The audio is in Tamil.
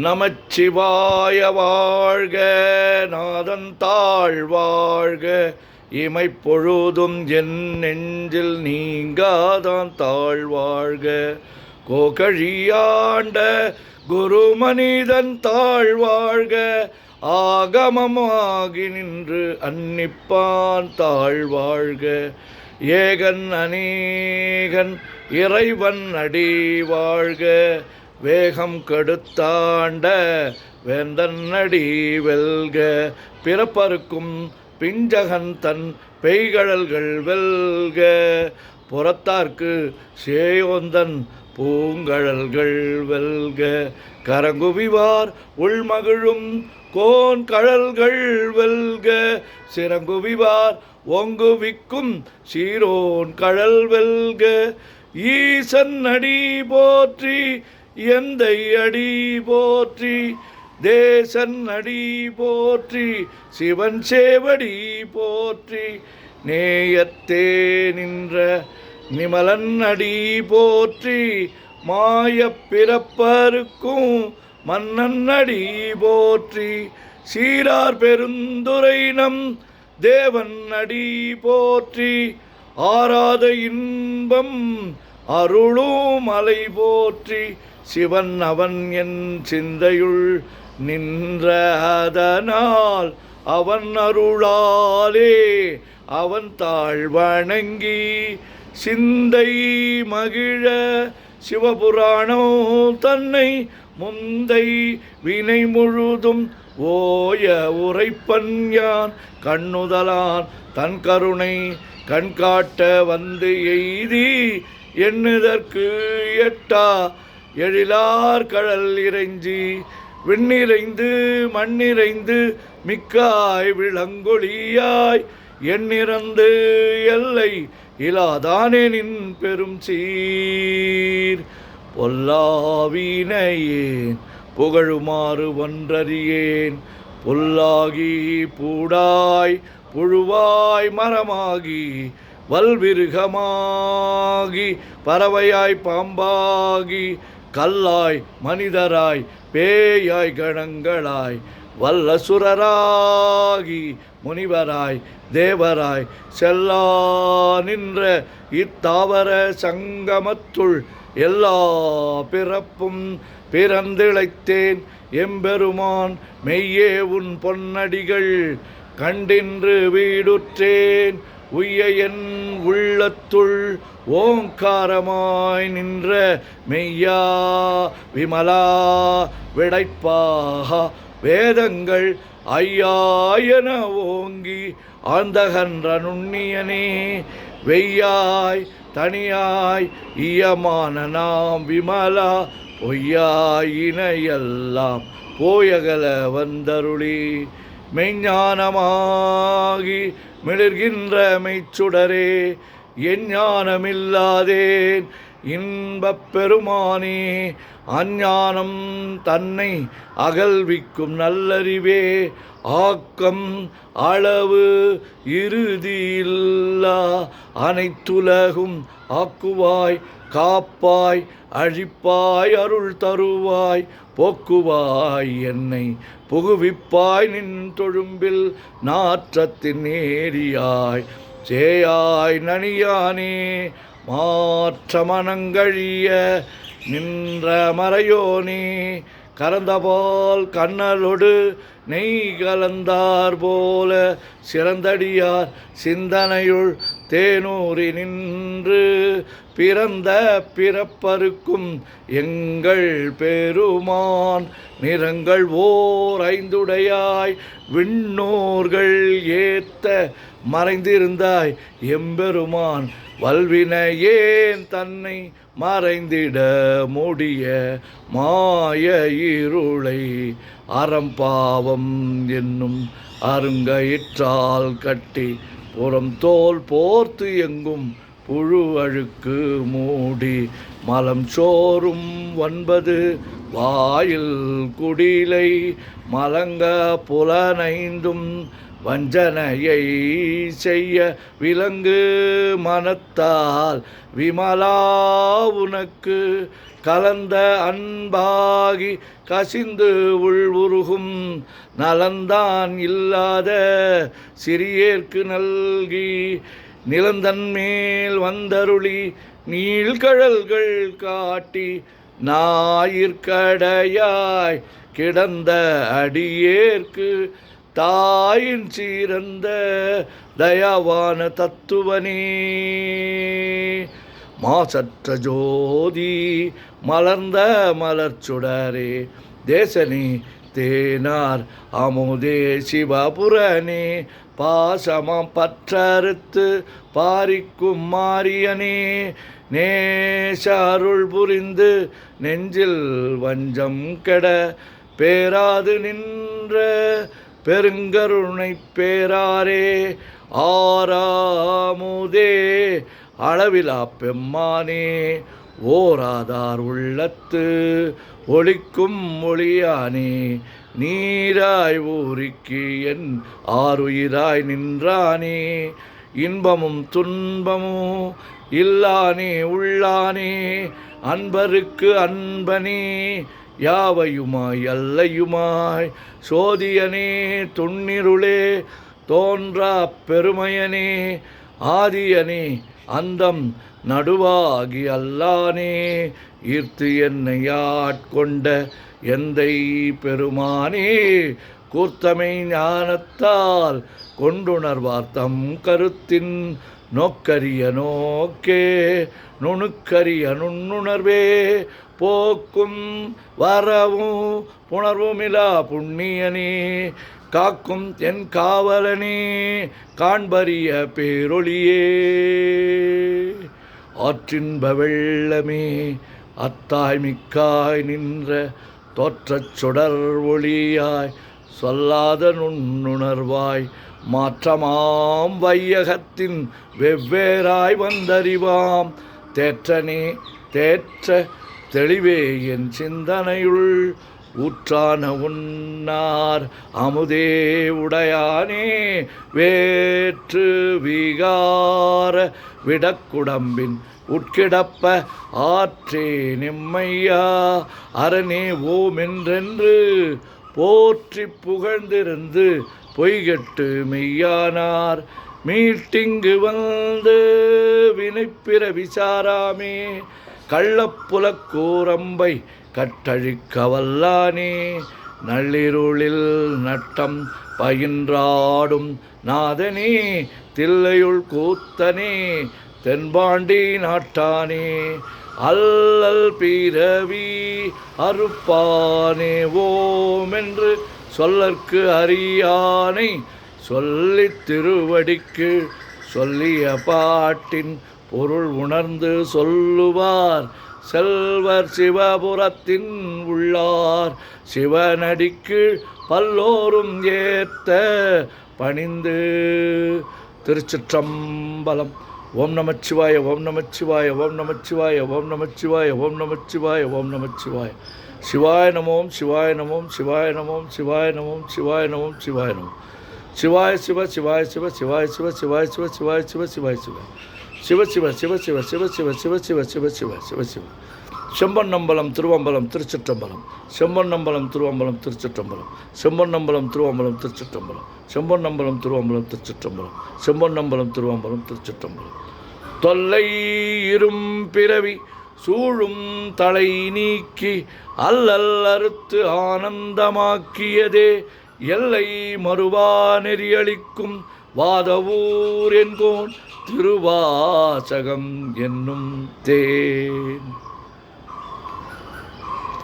நமச்சிவாய வாழ்க, நாதன் தாழ் வாழ்க, இமைப்பொழுதும் என் நெஞ்சில் நீங்காதான் தாழ் வாழ்க. கோகழியாண்ட குருமனிதன் தாழ் வாழ்க, ஆகமமாகி நின்று அன்னிப்பான் தாழ் வாழ்க. ஏகன் அநேகன் இறைவன் அடி வாழ்க, வேகம் கெடுத்தாண்ட வேந்தன் அடி வெல்க. பிறப்பருக்கும் பிஞ்சகன் தன் பெய்கழல்கள் வெல்க, புறத்தார்க்கு சேயோந்தன் பூங்கழல்கள் வெல்க. கரங்குவிவார் உள்மகிழும் கோன் கழல்கள் வெல்க, சிறங்குவிவார் ஒங்குவிக்கும் சீரோன் கழல் வெல்க. ஈசன் அடி போற்றி, எந்தை அடி போற்றி, தேசன் அடி போற்றி, சிவன் சேவடி போற்றி. நேயத்தே நின்ற நிமலன் அடி போற்றி, மாயப் பிறப்பருக்கும் மன்னன் அடி போற்றி. சீரார் பெருந்துரை நம் தேவன் அடி போற்றி, ஆராத இன்பம் அருளும் அலை போற்றி. சிவன் அவன் என் சிந்தையுள் நின்ற அதனால், அவன் அருளாலே அவன் தாழ் வணங்கி சிந்தை மகிழ. சிவபுராணம் தன்னை முந்தை வினை முழுதும் ஓய உரைப்பன் யான், கண்ணுதலான் தன் கருணை கண்காட்ட வந்து எய்தி எண்ணுதற்கு எட்டா எழிலார் கழல் இறைஞ்சி. விண்ணிறைந்து மண்ணிறைந்து மிக்காய் விளங்கொழியாய், எண்ணிறந்து எல்லை இலாதானேனின் பெரும் சீர். பொல்லாவினையேன் புகழுமாறு ஒன்றறியேன், புல்லாகி பூடாய் புழுவாய் மரமாகி வல்விருகமாகி பறவையாய் பாம்பாகி கல்லாய் மனிதராய் பேயாய் கணங்களாய் வல்லசுரராகி முனிவராய் தேவராய் செல்லா நின்ற இத்தாவர சங்கமத்துள் எல்லா பிறப்பும் பிறந்திழைத்தேன் எம்பெருமான். மெய்யே உன் பொன்னடிகள் கண்டின்று வீடுற்றேன், உய்ய என் உள்ளத்துள் ஓங்காரமாய் நின்ற மெய்யா விமலா விடைப்பாக. வேதங்கள் ஐயாயன ஓங்கி ஆந்தகன்ற நுண்ணியனே, வெய்யாய் தனியாய் ஈயமான நாம் விமலா, பொய்யாயினையெல்லாம் போயகல வந்தருளி. மெய்ஞானமாகி மிளிர்கின்ற மெய்ச்சுடரே, எஞ்ஞானமில்லாதேன் இன்பப் பெருமானே. அஞ்ஞானம் தன்னை அகல்விக்கும் நல்லறிவே, ஆக்கம் அளவு இறுதியில்லா அனைத்துலகும் ஆக்குவாய் காப்பாய் அழிப்பாய் அருள் தருவாய் போக்குவாய் என்னை புகுவிப்பாய். நின் தொழும்பில் நாற்றத்தின் நேரியாய் சேயாய் நனியானே, மாற்ற மனங்கழிய நின்ற மறையோனே. கறந்தபால் கண்ணலொடு நெய் கலந்தார் போல, சிறந்தடியார் சிந்தனையுள் தேனூறி நின்று பிறந்த பிறப்பருக்கும் எங்கள் பெருமான். நிறங்கள் ஓர் ஐந்துடையாய் விண்ணோர்கள் ஏத்த மறைந்திருந்தாய் எம்பெருமான். வல்வினையேன் தன்னை மறைந்திட முடிய மாய இருளை அறம்பாவம் என்னும் அருங்கயிற்றால் கட்டி, புறம் தோல் போர்த்து எங்கும் புழு அழுக்கு மூடி. மலம் சோறும் 9 வாயில் குடிலை மலங்க புலனைந்தும் வஞ்சனையை செய்ய விலங்கு மனத்தால் விமலா உனக்கு கலந்த அன்பாகி கசிந்து உள்வுருகும் நலந்தான் இல்லாத சிறியேற்கு நல்கி நிலந்தன்மேல் வந்தருளி நீள்கழல்கள் காட்டி ஞாயிற்கடையாய் கிடந்த அடியேற்கு தாயின் சீரந்த தயாவான தத்துவனே மாசற்ற ஜோதி மலர்ந்த மலர்ச்சுடரே தேசனே தேனார் அமுதே சிவபுரனே பாசமாம் பற்றறுத்து பாரிக்கும் மாரியனே நேச அருள் புரிந்து நெஞ்சில் வஞ்சம் கெட பேராது நின்ற பெருங்கருணை பேராரே ஆறாமுதே அளவிலா பெம்மானே ஓராதார் உள்ளத்து ஒளிக்கும் ஒளியானே நீராய் ஊரிக்கு என் ஆறுயிராய் நின்றானே இன்பமும் துன்பமும் இல்லானே உள்ளானே அன்பருக்கு அன்பனே யாவையுமாய் அல்லையுமாய் சோதியனே துண்ணிருளே தோன்றா பெருமையனே ஆதியனே அந்தம் நடுவாகி அல்லானே ஈர்த்து என்னை ஆட்கொண்ட எந்தை பெருமானே கூர்த்தமை ஞானத்தால் கொண்டுணர்வார் தம் கருத்தின் நோக்கரிய நோக்கே நுணுக்கரிய நுண்ணுணர்வே போக்கும் வரவும் புணர்வுமிலா புண்ணியனே காக்கும் என் காவலனே காண்பரிய பேரொளியே ஆற்றின்ப வெள்ளமே அத்தாய் மிக்காய் நின்ற தோற்றச் சுடர் ஒளியாய் சொல்லாத நுண்ணுணர்வாய் மாற்றமாம் வையகத்தின் வெவ்வேறாய் வந்தறிவாம் தேற்றனே தேற்ற தெளிவே என் சிந்தனையுள் ஊற்றான உன்னார் அமுதே உடையானே வேற்று விகார விடக்குடம்பின் உட்கிடப்ப ஆற்றே நிம்மையா அரணே ஓமென்றென்று போற்றி புகழ்ந்திருந்து பொய்கெட்டு மெய்யானார் மீட்டிங்கு வந்து வினைப்பிற விசாராமே கள்ளப்புலக் கூரம்பை கட்டழிக்க வல்லானே நள்ளிருளில் நட்டம் பயின்றாடும் நாதனே தில்லையுள் கூத்தனே தென்பாண்டி நாட்டானே அல்லல் பிறவி அறுப்பானே ஓமென்று சொல்லற்கு அறியானை சொல்லித் திருவடிக்கு சொல்லிய பாட்டின் பொருள் உணர்ந்து சொல்லுவார் செல்வர் சிவபுரத்தின் உள்ளார் சிவனடிக்கு பல்லோரும் ஏத்த பணிந்து. திருச்சிற்றம்பலம். ஓம் நமச்சிவாய ஓம் நமச்சிவாய ஓம் நமச்சிவாய ஓம் நமச்சிவாய ஓம் நமச்சிவாய ஓம் நமச்சிவாய. சிவாய நமோம் சிவாய நமோம் சிவாய நமோம் சிவாய நமோம் சிவாய நமோம் சிவாய நமோம். சிவாய சிவ சிவாய சிவ சிவாய சிவ சிவாய சிவ சிவாய சிவ சிவாய சிவ சிவ சிவ சிவ சிவ சிவ சிவ சிவ சிவ சிவ சிவ சிவ சிவ. செம்பொன்னம்பலம் திருவம்பலம் திருச்சிற்றம்பலம். செம்பொன்னம்பலம் திருவம்பலம் திருச்சிற்றம்பலம். செம்பொன்னம்பலம் திருவம்பலம் திருச்சிற்றம்பலம். செம்பொன்னம்பலம் திருவம்பலம் திருச்சிற்றம்பலம். செம்பொன்னம்பலம் திருவம்பலம் திருச்சிற்றம்பலம். தொல்லை இரும் பிறவி சூழும் தலை நீக்கி அல்லல் அறுத்து ஆனந்தமாக்கியதே எல்லை மறுவா நெறியளிக்கும் வாதவூர் என்கோன் திருவாசகம் என்னும் தேன்.